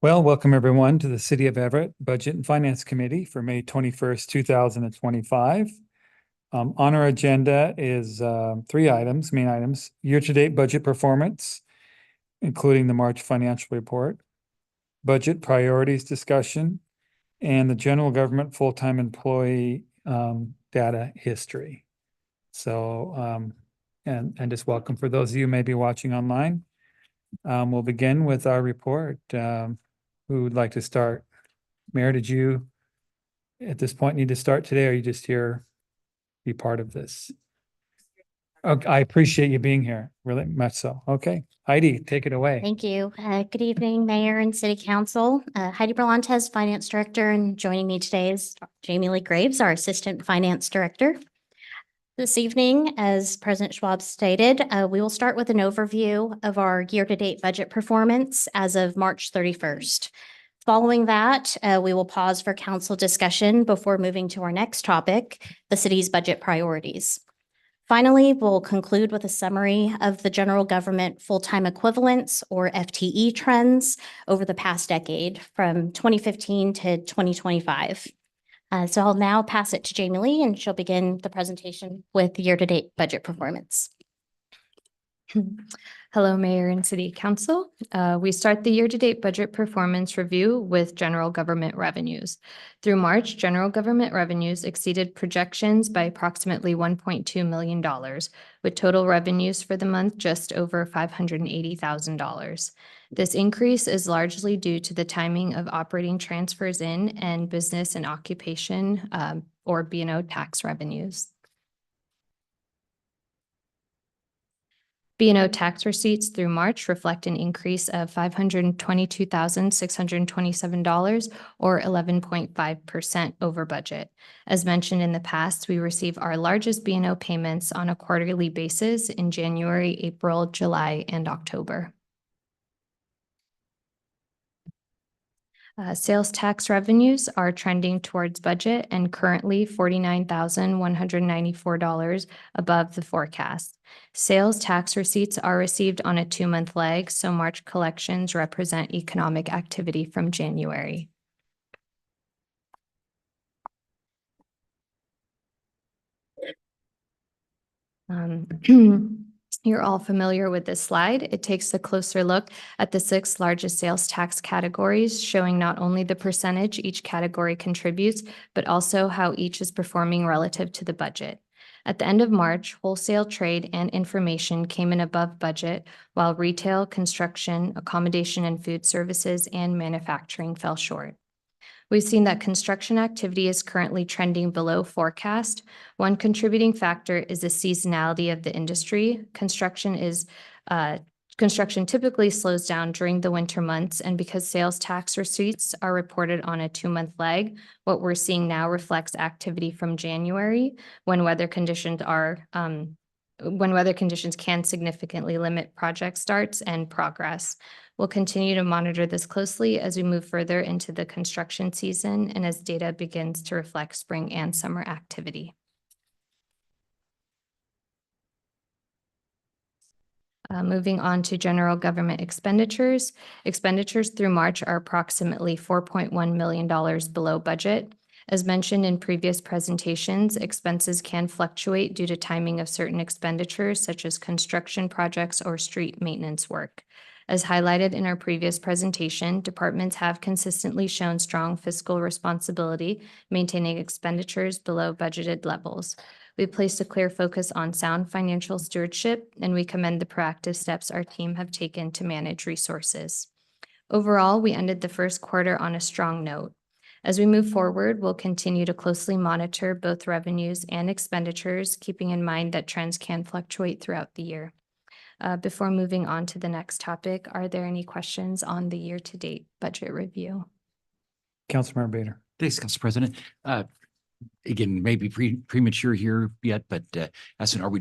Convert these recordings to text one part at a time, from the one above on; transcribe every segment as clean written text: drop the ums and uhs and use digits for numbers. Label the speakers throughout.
Speaker 1: Well, welcome everyone to the City of Everett Budget and Finance Committee for May 21st, 2025. On our agenda is three items, main items: year-to-date budget performance, including the March financial report, budget priorities discussion, and the general government full-time employee data history. So, and just welcome for those of you who may be watching online. We'll begin with our report. Who would like to start? Mayor, did you at this point need to start today, or are you just here to be part of this? Okay, I appreciate you being here, really much so. Okay, Heidi, take it away.
Speaker 2: Thank you. Good evening, Mayor and City Council. Heidi Berlantes, Finance Director, and joining me today is Jamie Lee Graves, our Assistant Finance Director. This evening, as President Schwab stated, we will start with an overview of our year-to-date budget performance as of March 31st. Following that, we will pause for council discussion before moving to our next topic, the city's budget priorities. Finally, we'll conclude with a summary of the general government full-time equivalents, or FTE, trends over the past decade from 2015 to 2025. So I'll now pass it to Jamie Lee, and she'll begin the presentation with year-to-date budget performance.
Speaker 3: Hello, Mayor and City Council. We start the year-to-date budget performance review with general government revenues. Through March, general government revenues exceeded projections by approximately $1.2 million, with total revenues for the month just over $580,000. This increase is largely due to the timing of operating transfers in and business and occupation, or B&O tax revenues. B&O tax receipts through March reflect an increase of $522,627, or 11.5% over budget. As mentioned in the past, we receive our largest B&O payments on a quarterly basis in January, April, July, and October. Sales tax revenues are trending towards budget and currently $49,194 above the forecast. Sales tax receipts are received on a 2-month lag, so March collections represent economic activity from January. You're all familiar with this slide. It takes a closer look at the 6 largest sales tax categories, showing not only the percentage each category contributes, but also how each is performing relative to the budget. At the end of March, wholesale trade and information came in above budget, while retail, construction, accommodation and food services, and manufacturing fell short. We've seen that construction activity is currently trending below forecast. One contributing factor is the seasonality of the industry. Construction typically slows down during the winter months, and because sales tax receipts are reported on a 2-month lag, what we're seeing now reflects activity from January when weather conditions can significantly limit project starts and progress. We'll continue to monitor this closely as we move further into the construction season and as data begins to reflect spring and summer activity. Moving on to general government expenditures. Expenditures through March are approximately $4.1 million below budget. As mentioned in previous presentations, expenses can fluctuate due to timing of certain expenditures, such as construction projects or street maintenance work. As highlighted in our previous presentation, departments have consistently shown strong fiscal responsibility, maintaining expenditures below budgeted levels. We placed a clear focus on sound financial stewardship, and we commend the proactive steps our team have taken to manage resources. Overall, we ended the first quarter on a strong note. As we move forward, we'll continue to closely monitor both revenues and expenditures, keeping in mind that trends can fluctuate throughout the year. Before moving on to the next topic, are there any questions on the year-to-date budget review?
Speaker 1: Councilmember Bader.
Speaker 4: Thanks, Council President. Again, maybe premature here yet, but do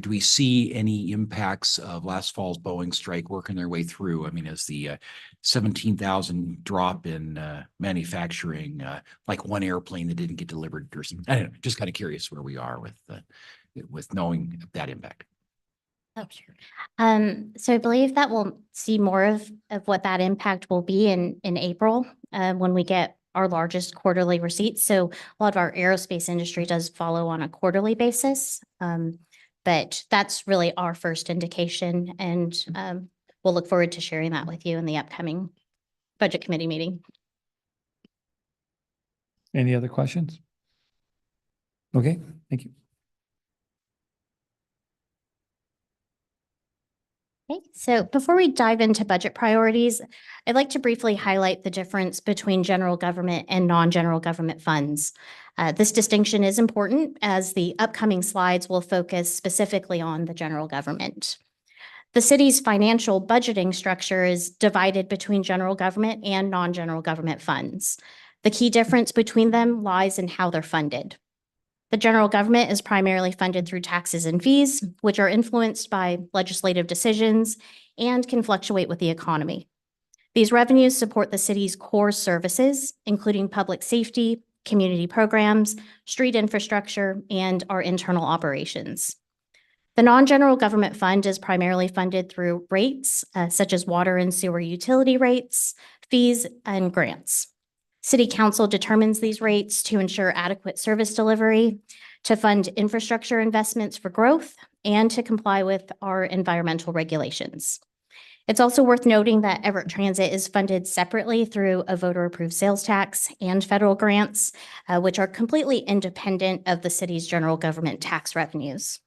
Speaker 4: we see any impacts of last fall's Boeing strike working their way through? I mean, is the 17,000 drop in manufacturing like one airplane that didn't get delivered or something? I don't know, just kind of curious where we are with knowing that impact.
Speaker 2: Oh, sure. So I believe that we'll see more of what that impact will be in April, when we get our largest quarterly receipts. So a lot of our aerospace industry does follow on a quarterly basis. But that's really our first indication, and we'll look forward to sharing that with you in the upcoming Budget Committee meeting.
Speaker 1: Any other questions? Okay, thank you.
Speaker 2: Okay, so before we dive into budget priorities, I'd like to briefly highlight the difference between general government and non-general government funds. This distinction is important as the upcoming slides will focus specifically on the general government. The city's financial budgeting structure is divided between general government and non-general government funds. The key difference between them lies in how they're funded. The general government is primarily funded through taxes and fees, which are influenced by legislative decisions and can fluctuate with the economy. These revenues support the city's core services, including public safety, community programs, street infrastructure, and our internal operations. The non-general government fund is primarily funded through rates, such as water and sewer utility rates, fees, and grants. City Council determines these rates to ensure adequate service delivery, to fund infrastructure investments for growth, and to comply with our environmental regulations. It's also worth noting that Everett Transit is funded separately through a voter-approved sales tax and federal grants, which are completely independent of the city's general government tax revenues.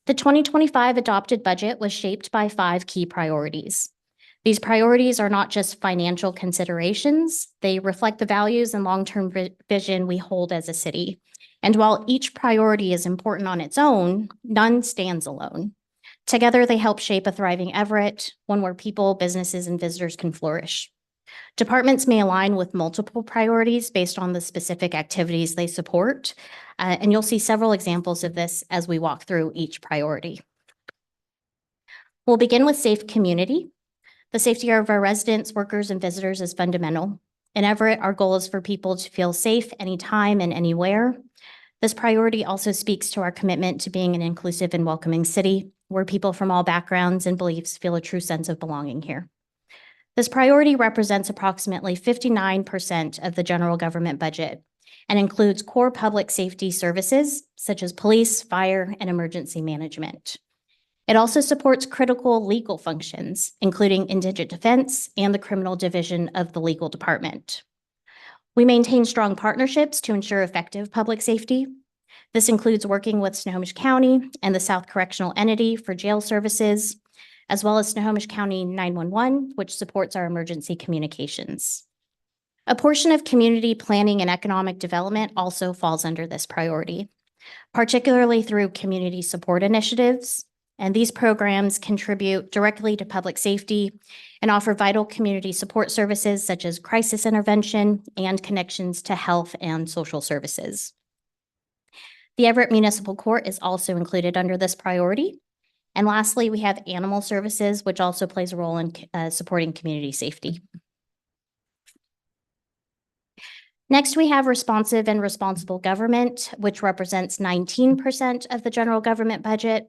Speaker 2: The 2025 adopted budget was shaped by 5 key priorities. These priorities are not just financial considerations, they reflect the values and long-term vision we hold as a city. And while each priority is important on its own, none stands alone. Together, they help shape a thriving Everett, one where people, businesses, and visitors can flourish. Departments may align with multiple priorities based on the specific activities they support, and you'll see several examples of this as we walk through each priority. We'll begin with safe community. The safety of our residents, workers, and visitors is fundamental. In Everett, our goal is for people to feel safe anytime and anywhere. This priority also speaks to our commitment to being an inclusive and welcoming city, where people from all backgrounds and beliefs feel a true sense of belonging here. This priority represents approximately 59% of the general government budget and includes core public safety services such as police, fire, and emergency management. It also supports critical legal functions, including indigent defense and the criminal division of the legal department. We maintain strong partnerships to ensure effective public safety. This includes working with Snohomish County and the South Correctional Entity for jail services, as well as Snohomish County 911, which supports our emergency communications. A portion of community planning and economic development also falls under this priority, particularly through community support initiatives. And these programs contribute directly to public safety and offer vital community support services such as crisis intervention and connections to health and social services. The Everett Municipal Court is also included under this priority. And lastly, we have animal services, which also plays a role in supporting community safety. Next, we have responsive and responsible government, which represents 19% of the general government budget.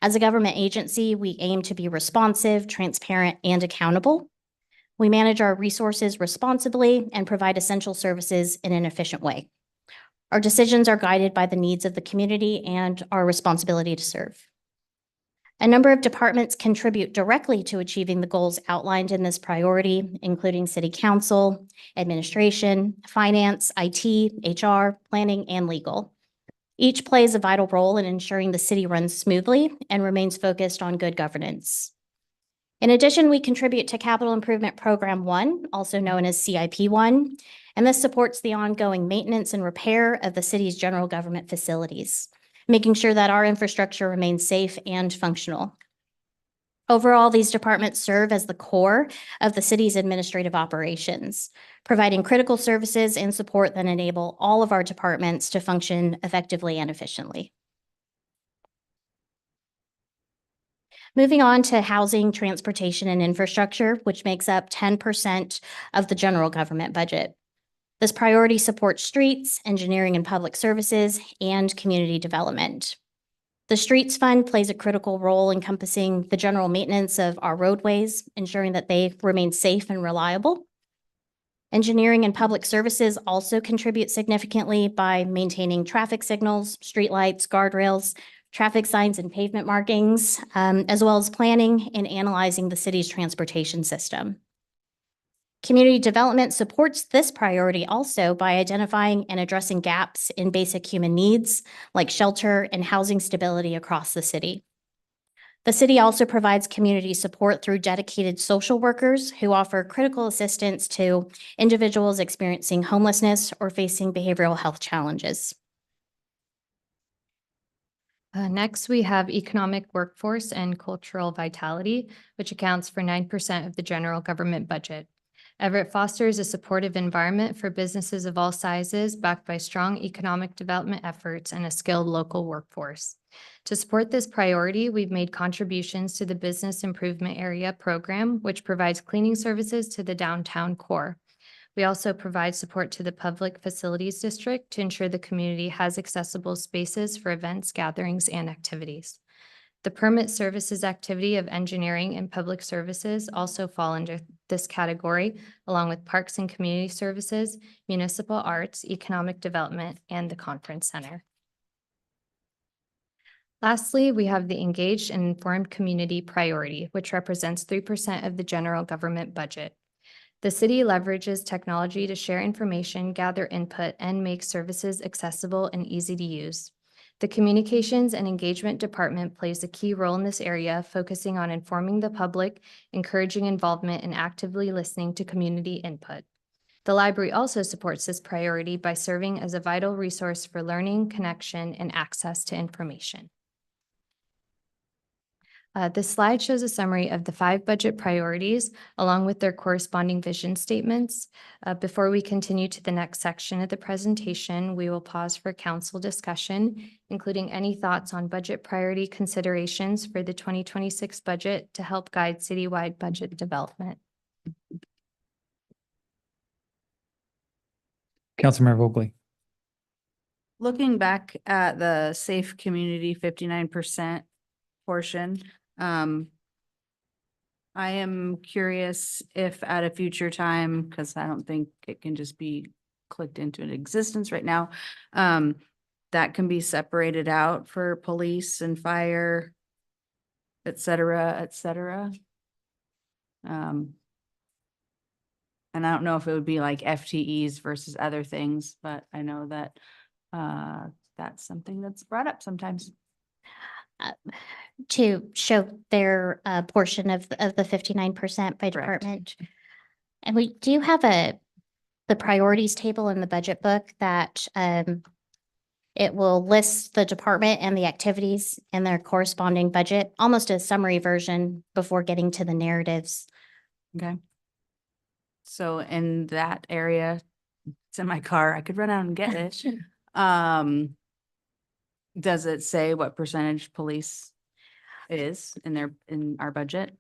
Speaker 2: As a government agency, we aim to be responsive, transparent, and accountable. We manage our resources responsibly and provide essential services in an efficient way. Our decisions are guided by the needs of the community and our responsibility to serve. A number of departments contribute directly to achieving the goals outlined in this priority, including City Council, administration, finance, IT, HR, planning, and legal. Each plays a vital role in ensuring the city runs smoothly and remains focused on good governance. In addition, we contribute to Capital Improvement Program 1, also known as CIP 1, and this supports the ongoing maintenance and repair of the city's general government facilities, making sure that our infrastructure remains safe and functional. Overall, these departments serve as the core of the city's administrative operations, providing critical services and support that enable all of our departments to function effectively and efficiently. Moving on to housing, transportation, and infrastructure, which makes up 10% of the general government budget. This priority supports streets, engineering and public services, and community development. The Streets Fund plays a critical role encompassing the general maintenance of our roadways, ensuring that they remain safe and reliable. Engineering and public services also contribute significantly by maintaining traffic signals, streetlights, guardrails, traffic signs, and pavement markings, as well as planning and analyzing the city's transportation system. Community development supports this priority also by identifying and addressing gaps in basic human needs like shelter and housing stability across the city. The city also provides community support through dedicated social workers who offer critical assistance to individuals experiencing homelessness or facing behavioral health challenges.
Speaker 3: Next, we have economic workforce and cultural vitality, which accounts for 9% of the general government budget. Everett fosters a supportive environment for businesses of all sizes, backed by strong economic development efforts and a skilled local workforce. To support this priority, we've made contributions to the Business Improvement Area program, which provides cleaning services to the downtown core. We also provide support to the Public Facilities District to ensure the community has accessible spaces for events, gatherings, and activities. The permit services activity of engineering and public services also fall under this category, along with parks and community services, municipal arts, economic development, and the conference center. Lastly, we have the engaged and informed community priority, which represents 3% of the general government budget. The city leverages technology to share information, gather input, and make services accessible and easy to use. The Communications and Engagement Department plays a key role in this area, focusing on informing the public, encouraging involvement, and actively listening to community input. The library also supports this priority by serving as a vital resource for learning, connection, and access to information. This slide shows a summary of the 5 budget priorities along with their corresponding vision statements. Before we continue to the next section of the presentation, we will pause for council discussion, including any thoughts on budget priority considerations for the 2026 budget to help guide citywide budget development.
Speaker 1: Councilmember Vogely.
Speaker 5: Looking back at the safe community 59% portion, I am curious if at a future time, because I don't think it can just be clicked into an existence right now, that can be separated out for police and fire, et cetera, et cetera. And I don't know if it would be like FTEs versus other things, but I know that that's something that's brought up sometimes.
Speaker 2: To show their portion of the 59% by
Speaker 5: Correct.
Speaker 2: department. And we do have the priorities table in the budget book that it will list the department and the activities and their corresponding budget, almost a summary version before getting to the narratives.
Speaker 5: Okay. So in that area, it's in my car, I could run out and get it. Does it say what percentage police is in our budget?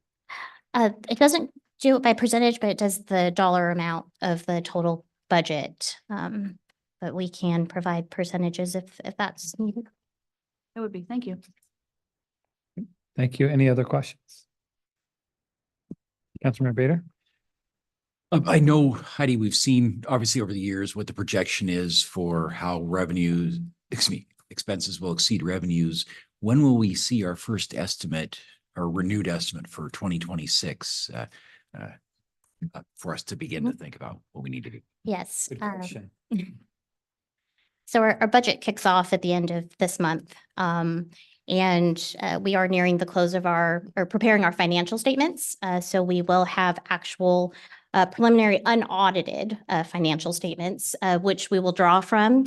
Speaker 2: It doesn't do it by percentage, but it does the dollar amount of the total budget. But we can provide percentages if that's needed.
Speaker 5: It would be, thank you.
Speaker 1: Thank you. Any other questions? Councilmember Bader?
Speaker 4: I know, Heidi, we've seen obviously over the years what the projection is for how revenues, expenses will exceed revenues. When will we see our first estimate or renewed estimate for 2026 for us to begin to think about what we need to do?
Speaker 2: Yes.
Speaker 1: Good question.
Speaker 2: So our budget kicks off at the end of this month. And we are nearing the close of preparing our financial statements. So we will have actual preliminary unaudited financial statements, which we will draw from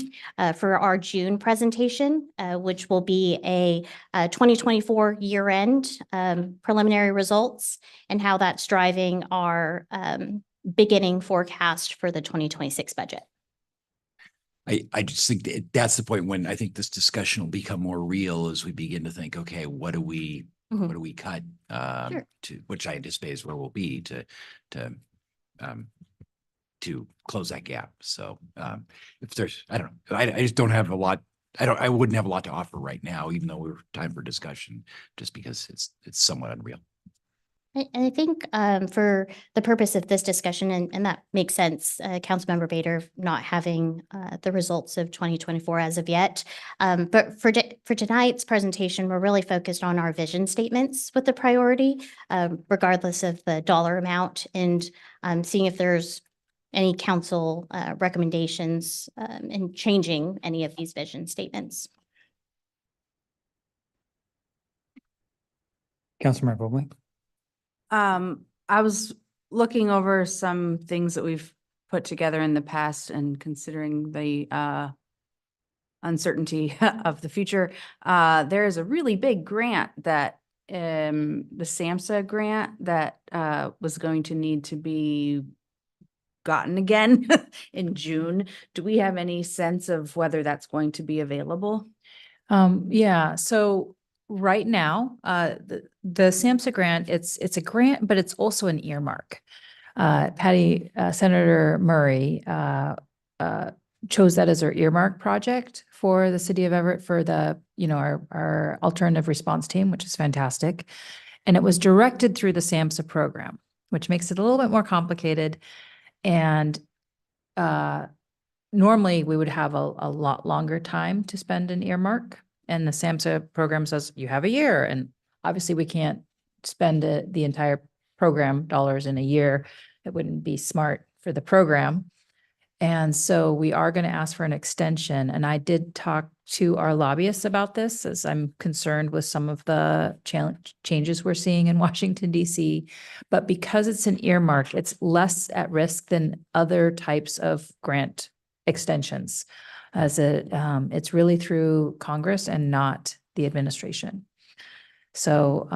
Speaker 2: for our June presentation, which will be a 2024 year-end preliminary results and how that's driving our beginning forecast for the 2026 budget.
Speaker 4: I just think that's the point when I think this discussion will become more real as we begin to think, okay, what do we cut
Speaker 2: Sure.
Speaker 4: to, which I anticipate is where we'll be to close that gap. So if there's, I don't know, I just don't have a lot I wouldn't have a lot to offer right now, even though we're time for discussion, just because it's somewhat unreal.
Speaker 2: I think for the purpose of this discussion, and that makes sense, Councilmember Bader not having the results of 2024 as of yet. But for tonight's presentation, we're really focused on our vision statements with the priority, regardless of the dollar amount, and seeing if there's any council recommendations in changing any of these vision statements.
Speaker 1: Councilmember Mobley.
Speaker 5: I was looking over some things that we've put together in the past and considering the uncertainty of the future. There is a really big grant that the SAMHSA grant that was going to need to be gotten again in June. Do we have any sense of whether that's going to be available?
Speaker 6: Yeah, so right now, the SAMHSA grant, it's a grant, but it's also an earmark. Senator Murray chose that as her earmark project for the city of Everett for the, our alternative response team, which is fantastic. And it was directed through the SAMHSA program, which makes it a little bit more complicated. And normally we would have a lot longer time to spend an earmark. And the SAMHSA program says you have a year. And obviously we can't spend the entire program dollars in a year. It wouldn't be smart for the program. And so we are going to ask for an extension. And I did talk to our lobbyists about this, as I'm concerned with some of the changes we're seeing in Washington, D.C. But because it's an earmark, it's less at risk than other types of grant extensions, as it's really through Congress and not the administration. So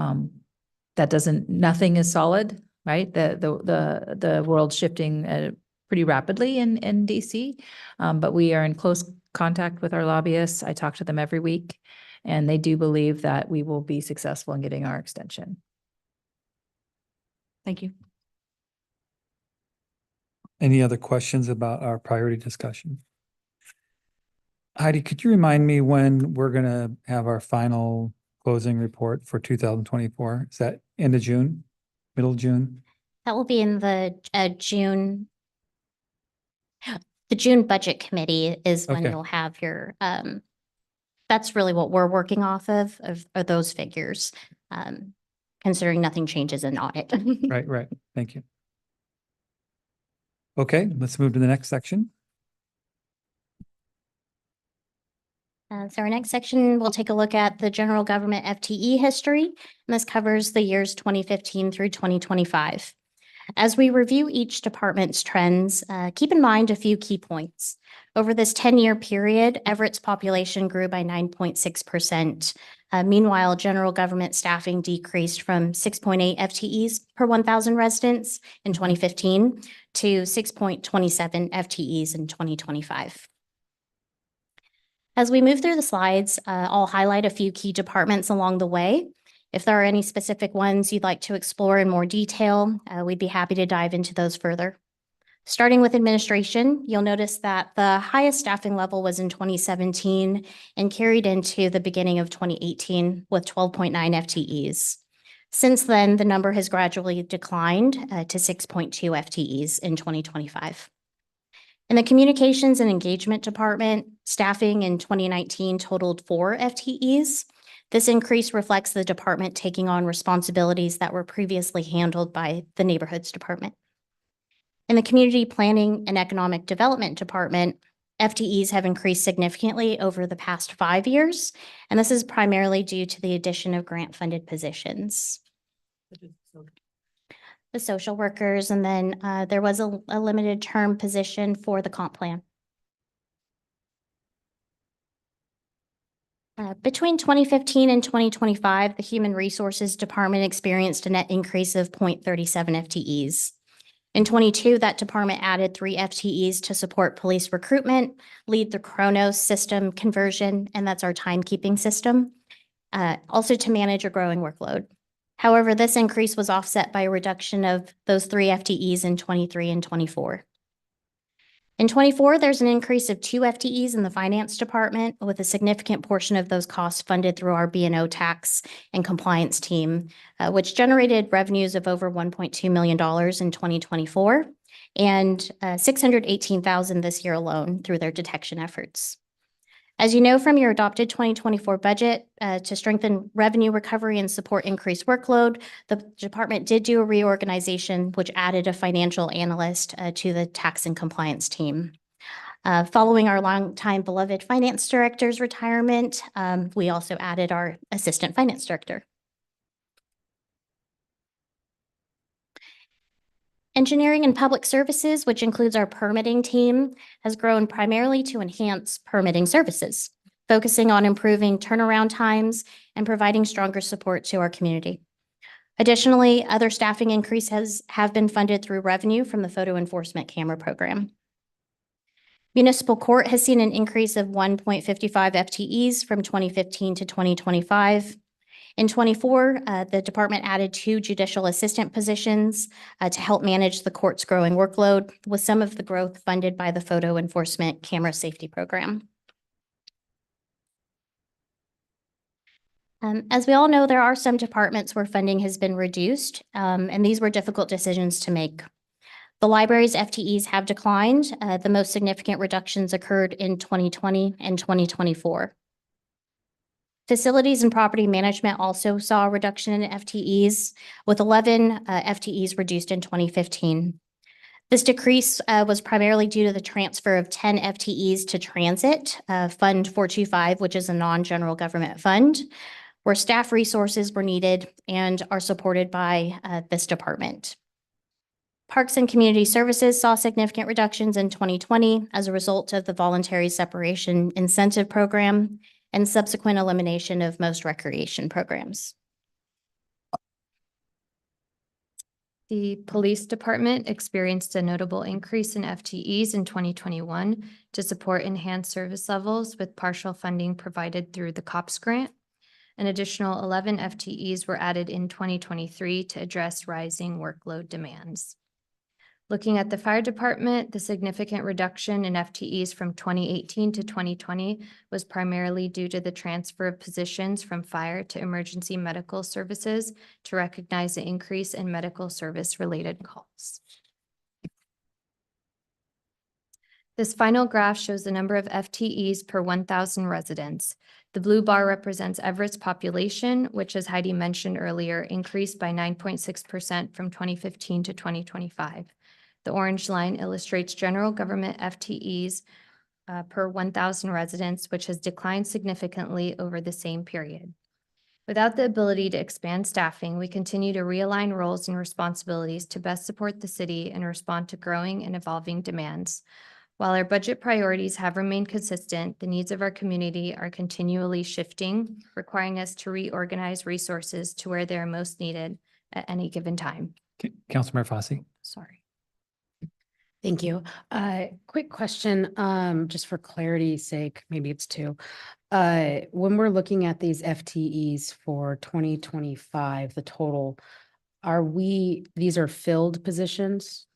Speaker 6: that nothing is solid, right? The world's shifting pretty rapidly in DC, but we are in close contact with our lobbyists. I talk to them every week, and they do believe that we will be successful in getting our extension.
Speaker 5: Thank you.
Speaker 1: Any other questions about our priority discussion? Heidi, could you remind me when we're going to have our final closing report for 2024? Is that end of June, middle of June?
Speaker 2: That will be in the June. The June budget committee is when
Speaker 1: Okay.
Speaker 2: you'll have your, that's really what we're working off of are those figures, considering nothing changes in audit.
Speaker 1: Right. Thank you. Okay, let's move to the next section.
Speaker 2: So our next section, we'll take a look at the general government FTE history, and this covers the years 2015 through 2025. As we review each department's trends, keep in mind a few key points. Over this 10-year period, Everett's population grew by 9.6%. Meanwhile, general government staffing decreased from 6.8 FTEs per 1,000 residents in 2015 to 6.27 FTEs in 2025. As we move through the slides, I'll highlight a few key departments along the way. If there are any specific ones you'd like to explore in more detail, we'd be happy to dive into those further. Starting with administration, you'll notice that the highest staffing level was in 2017 and carried into the beginning of 2018 with 12.9 FTEs. Since then, the number has gradually declined to 6.2 FTEs in 2025. In the Communications and Engagement Department, staffing in 2019 totaled 4 FTEs. This increase reflects the department taking on responsibilities that were previously handled by the Neighborhoods Department. In the Community Planning and Economic Development Department, FTEs have increased significantly over the past 5 years, and this is primarily due to the addition of grant-funded positions. The social workers, and then there was a limited term position for the comp plan. Between 2015 and 2025, the Human Resources Department experienced a net increase of 0.37 FTEs. In 22, that department added 3 FTEs to support police recruitment, lead the Chronos system conversion, and that's our timekeeping system, also to manage a growing workload. However, this increase was offset by a reduction of those 3 FTEs in 23 and 24. In '24, there's an increase of 2 FTEs in the finance department, with a significant portion of those costs funded through our B&O tax and compliance team, which generated revenues of over $1.2 million in 2024 and $618,000 this year alone through their detection efforts. As you know from your adopted 2024 budget, to strengthen revenue recovery and support increased workload, the department did do a reorganization, which added a financial analyst to the tax and compliance team. Following our longtime beloved finance director's retirement, we also added our assistant finance director. Engineering and Public Services, which includes our permitting team, has grown primarily to enhance permitting services, focusing on improving turnaround times and providing stronger support to our community. Additionally, other staffing increases have been funded through revenue from the photo enforcement camera program. Municipal Court has seen an increase of 1.55 FTEs from 2015 to 2025. In '24, the department added 2 judicial assistant positions to help manage the court's growing workload, with some of the growth funded by the photo enforcement camera safety program. As we all know, there are some departments where funding has been reduced, and these were difficult decisions to make. The library's FTEs have declined. The most significant reductions occurred in 2020 and 2024. Facilities and Property Management also saw a reduction in FTEs, with 11 FTEs reduced in 2015. This decrease was primarily due to the transfer of 10 FTEs to Transit, Fund 425, which is a non-general government fund, where staff resources were needed and are supported by this department. Parks and Community Services saw significant reductions in 2020 as a result of the voluntary separation incentive program and subsequent elimination of most recreation programs.
Speaker 3: The Police Department experienced a notable increase in FTEs in 2021 to support enhanced service levels, with partial funding provided through the COPS grant. An additional 11 FTEs were added in 2023 to address rising workload demands. Looking at the Fire Department, the significant reduction in FTEs from 2018 to 2020 was primarily due to the transfer of positions from fire to emergency medical services to recognize the increase in medical service-related calls. This final graph shows the number of FTEs per 1,000 residents. The blue bar represents Everett's population, which, as Heidi mentioned earlier, increased by 9.6% from 2015 to 2025. The orange line illustrates general government FTEs per 1,000 residents, which has declined significantly over the same period. Without the ability to expand staffing, we continue to realign roles and responsibilities to best support the city and respond to growing and evolving demands. While our budget priorities have remained consistent, the needs of our community are continually shifting, requiring us to reorganize resources to where they are most needed at any given time.
Speaker 1: Councilmember Fosse.
Speaker 3: Sorry.
Speaker 7: Thank you. Quick question, just for clarity's sake, maybe it's 2. When we're looking at these FTEs for 2025, the total, these are filled positions?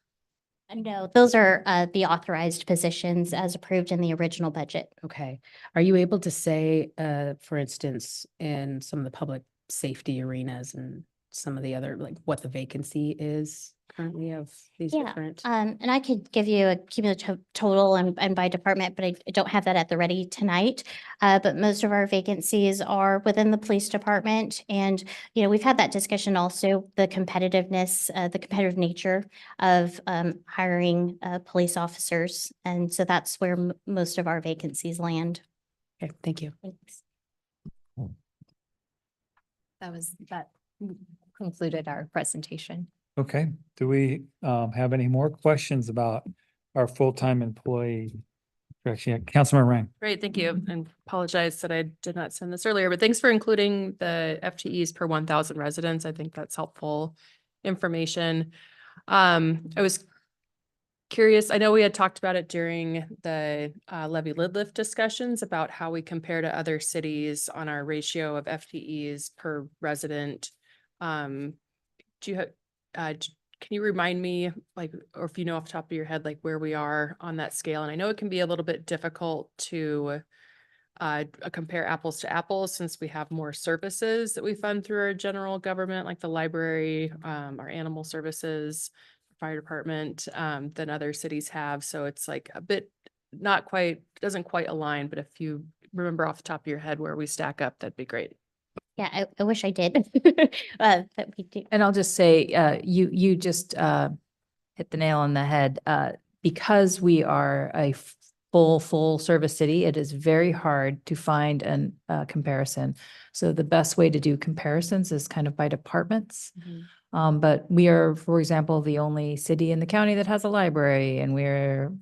Speaker 2: No, those are the authorized positions as approved in the original budget.
Speaker 7: Okay. Are you able to say, for instance, in some of the public safety arenas and some of the other, like what the vacancy is currently of these
Speaker 2: Yeah,
Speaker 7: different?
Speaker 2: and I could give you a cumulative total and by department, but I don't have that at the ready tonight. But most of our vacancies are within the police department. And, you know, we've had that discussion also, the competitiveness, the competitive nature of hiring police officers. And so that's where most of our vacancies land.
Speaker 7: Okay, thank you.
Speaker 2: Thanks.
Speaker 3: That concluded our presentation.
Speaker 1: Okay, do we have any more questions about our full-time employee? Actually, Councilmember Rang.
Speaker 8: Great, thank you. And apologize that I did not send this earlier, but thanks for including the FTEs per 1,000 residents. I think that's helpful information. I was curious, I know we had talked about it during the levy lid lift discussions about how we compare to other cities on our ratio of FTEs per resident. can you remind me, like, or if you know off the top of your head, like where we are on that scale? And I know it can be a little bit difficult to compare apples to apples since we have more services that we fund through our general government, like the library, our animal services, fire department, than other cities have. So it's like a bit not quite, doesn't quite align, but if you remember off the top of your head where we stack up, that'd be great.
Speaker 2: Yeah, I wish I did. But we do.
Speaker 6: And I'll just say, you just hit the nail on the head. Because we are a full service city, it is very hard to find a comparison. So the best way to do comparisons is kind of by departments. But we are, for example, the only city in the county that has a library, and we're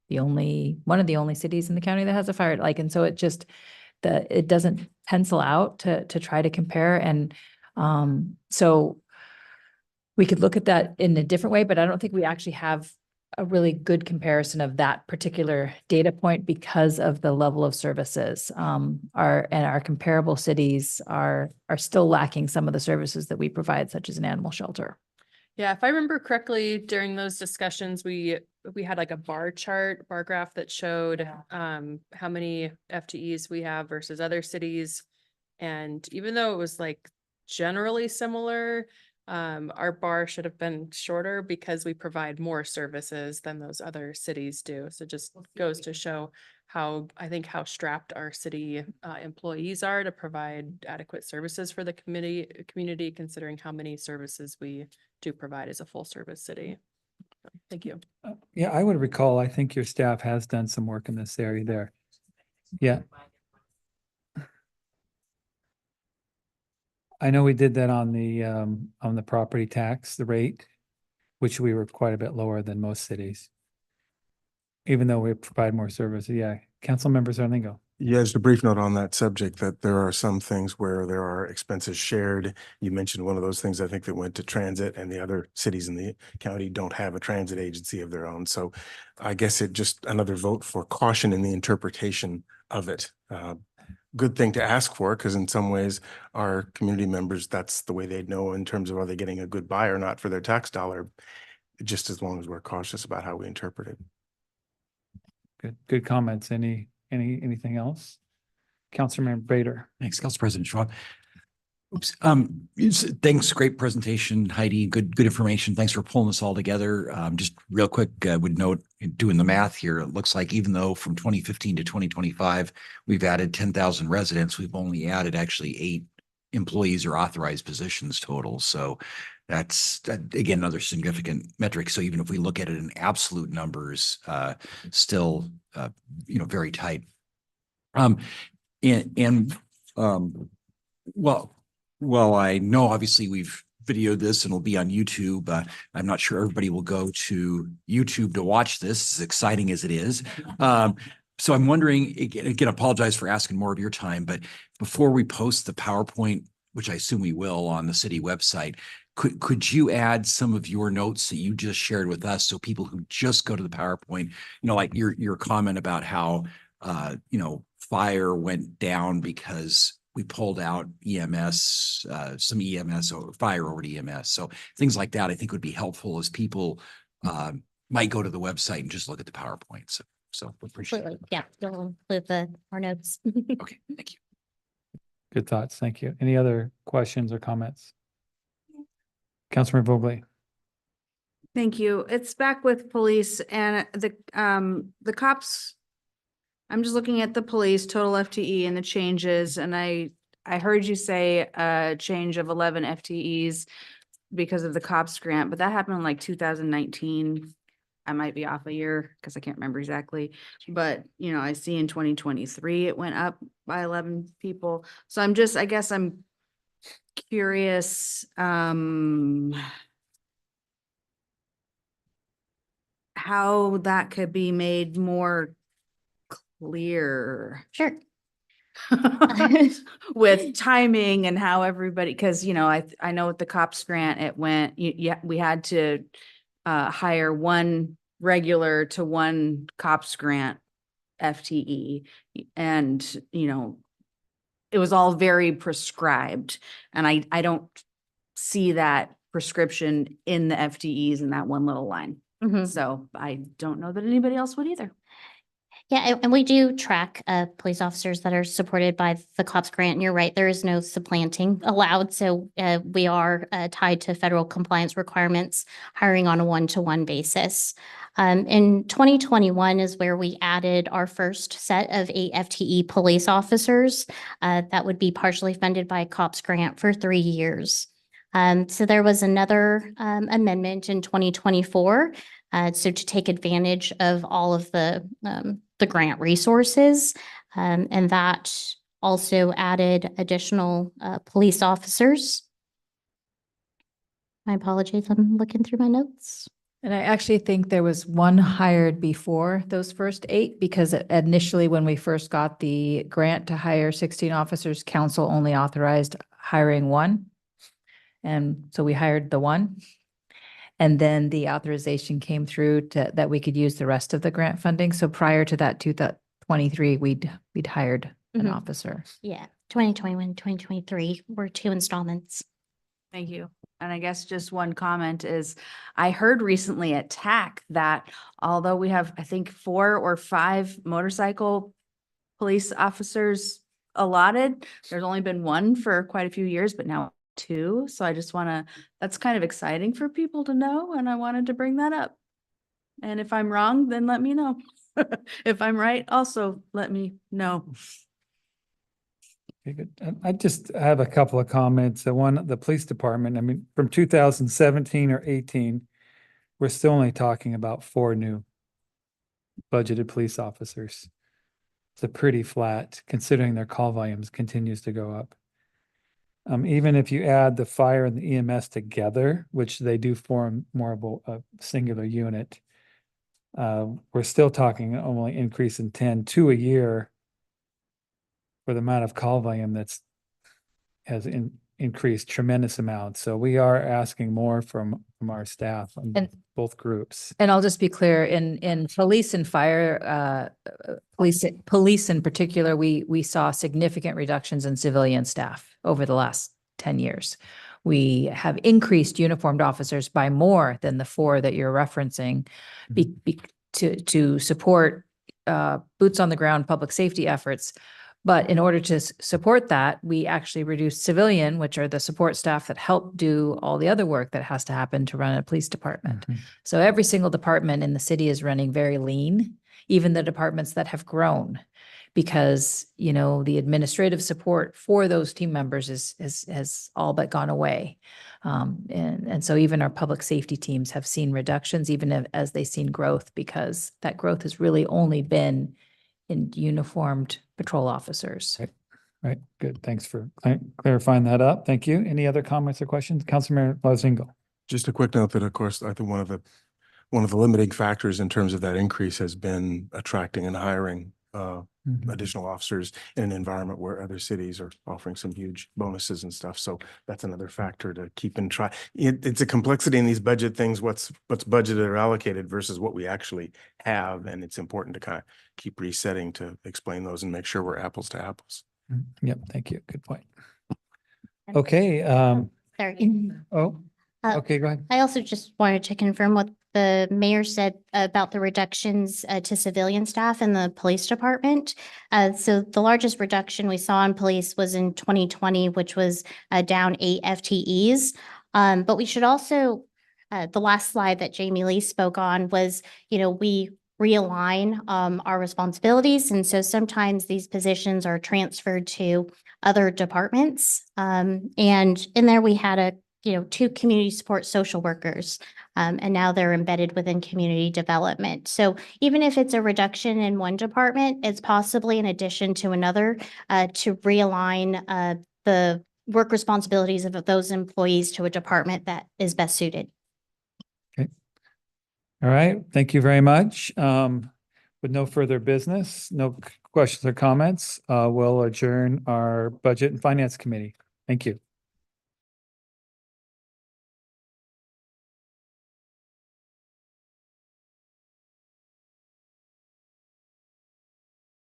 Speaker 6: one of the only cities in the county that has a fire, like, and so it doesn't pencil out to try to compare. And so we could look at that in a different way, but I don't think we actually have a really good comparison of that particular data point because of the level of services. Our comparable cities are still lacking some of the services that we provide, such as an animal shelter.
Speaker 8: Yeah, if I remember correctly, during those discussions, we had like a bar graph that showed how many FTEs we have versus other cities. And even though it was like generally similar, our bar should have been shorter because we provide more services than those other cities do. So just goes to show how strapped our city employees are to provide adequate services for the community, considering how many services we do provide as a full service city. Thank you.
Speaker 1: Yeah, I would recall, I think your staff has done some work in this area there. Yeah. I know we did that on the property tax, the rate, which we were quite a bit lower than most cities. Even though we provide more services. Yeah. Council members, Arlingo.
Speaker 9: Yeah, just a brief note on that subject, that there are some things where there are expenses shared. You mentioned one of those things, I think, that went to transit, and the other cities in the county don't have a transit agency of their own. So I guess it just another vote for caution in the interpretation of it. Good thing to ask for, because in some ways our community members, that's the way they'd know in terms of are they getting a good buy or not for their tax dollar, just as long as we're cautious about how we interpret it.
Speaker 1: Good comments. Anything else? Councilmember Bader.
Speaker 4: Thanks, Council President Schwab. Oops. Thanks. Great presentation, Heidi. Good information. Thanks for pulling this all together. Just real quick, would note, doing the math here, it looks like even though from 2015 to 2025, we've added 10,000 residents, we've only added actually 8 employees or authorized positions total. So that's, again, another significant metric. So even if we look at it in absolute numbers, still, very tight. Well, I know obviously we've videoed this and it'll be on YouTube. I'm not sure everybody will go to YouTube to watch this, as exciting as it is. So I'm wondering, again, apologize for asking more of your time, but before we post the PowerPoint, which I assume we will on the city website, could you add some of your notes that you just shared with us, so people who just go to the PowerPoint, like your comment about how fire went down because we pulled out EMS, some EMS or fire over to EMS. So things like that, I think, would be helpful as people might go to the website and just look at the PowerPoint. So appreciate it.
Speaker 2: Absolutely. Yeah, you'll include our notes.
Speaker 4: Okay, thank you.
Speaker 1: Good thoughts. Thank you. Any other questions or comments? Councilmember Vogel.
Speaker 5: Thank you. It's back with police and the cops. I'm just looking at the police total FTE and the changes, and I heard you say a change of 11 FTEs because of the cops grant, but that happened in like 2019. I might be off a year because I can't remember exactly, but I see in 2023 it went up by 11 people. So I guess I'm curious, how that could be made more clear.
Speaker 2: Sure.
Speaker 5: With timing and how everybody, because I know with the cops grant, it went, we had to hire one regular to one cops grant FTE, and it was all very prescribed, and I don't see that prescription in the FTEs in that one little line.
Speaker 2: Mhm.
Speaker 5: So I don't know that anybody else would either.
Speaker 2: Yeah, and we do track police officers that are supported by the COPS grant. And you're right, there is no supplanting allowed. So we are tied to federal compliance requirements, hiring on a one-to-one basis. In 2021 is where we added our first set of 8 FTE police officers that would be partially funded by a COPS grant for 3 years. So there was another amendment in 2024. So to take advantage of all of the grant resources, and that also added additional police officers. My apologies, I'm looking through my notes.
Speaker 6: And I actually think there was one hired before those first 8, because initially when we first got the grant to hire 16 officers, council only authorized hiring 1. And so we hired the 1. And then the authorization came through that we could use the rest of the grant funding. So prior to that 2023, we'd hired an
Speaker 2: Mhm.
Speaker 6: officer.
Speaker 2: Yeah, 2021, 2023 were 2 installments.
Speaker 5: Thank you. And I guess just one comment is, I heard recently at TAC that although we have, I think, 4 or 5 motorcycle police officers allotted, there's only been 1 for quite a few years, but now 2. So I just want to, that's kind of exciting for people to know. And I wanted to bring that up. And if I'm wrong, then let me know. If I'm right, also let me know.
Speaker 1: Okay, good. I just have a couple of comments. The police department, I mean, from 2017 or 18, we're still only talking about 4 new budgeted police officers. It's pretty flat considering their call volumes continues to go up. Even if you add the fire and the EMS together, which they do form more of a singular unit, we're still talking only increase in 2 a year for the amount of call volume has increased tremendous amounts. So we are asking more from our staff on
Speaker 6: And-
Speaker 1: both groups.
Speaker 6: And I'll just be clear, in police and fire, police in particular, we saw significant reductions in civilian staff over the last 10 years. We have increased uniformed officers by more than the 4 that you're referencing to support boots on the ground public safety efforts. But in order to support that, we actually reduced civilian, which are the support staff that help do all the other work that has to happen to run a police department.
Speaker 1: Mhm.
Speaker 6: So every single department in the city is running very lean, even the departments that have grown. Because, the administrative support for those team members has all but gone away. And so even our public safety teams have seen reductions, even as they've seen growth, because that growth has really only been in uniformed patrol officers.
Speaker 1: Right, good. Thanks for clarifying that up. Thank you. Any other comments or questions? Councilmember Lozingo.
Speaker 9: Just a quick note that, of course, I think one of the limiting factors in terms of that increase has been attracting and hiring additional officers in an environment where other cities are offering some huge bonuses and stuff. So that's another factor to keep in try. It's a complexity in these budget things, what's budgeted or allocated versus what we actually have. And it's important to kind of keep resetting to explain those and make sure we're apples to apples.
Speaker 1: Yep, thank you. Good point. Okay,
Speaker 2: Sorry.
Speaker 1: oh,
Speaker 2: Uh,
Speaker 1: okay, go ahead.
Speaker 2: I also just wanted to confirm what the mayor said about the reductions to civilian staff in the police department. So the largest reduction we saw in police was in 2020, which was down 8 FTEs. But we should also, the last slide that Jamie Lee spoke on was, we realign our responsibilities. And so sometimes these positions are transferred to other departments. And in there we had 2 community support social workers, and now they're embedded within community development. So even if it's a reduction in one department, it's possibly an addition to another to realign the work responsibilities of those employees to a department that is best suited.
Speaker 1: All right, thank you very much. With no further business, no questions or comments, we'll adjourn our Budget and Finance Committee. Thank you.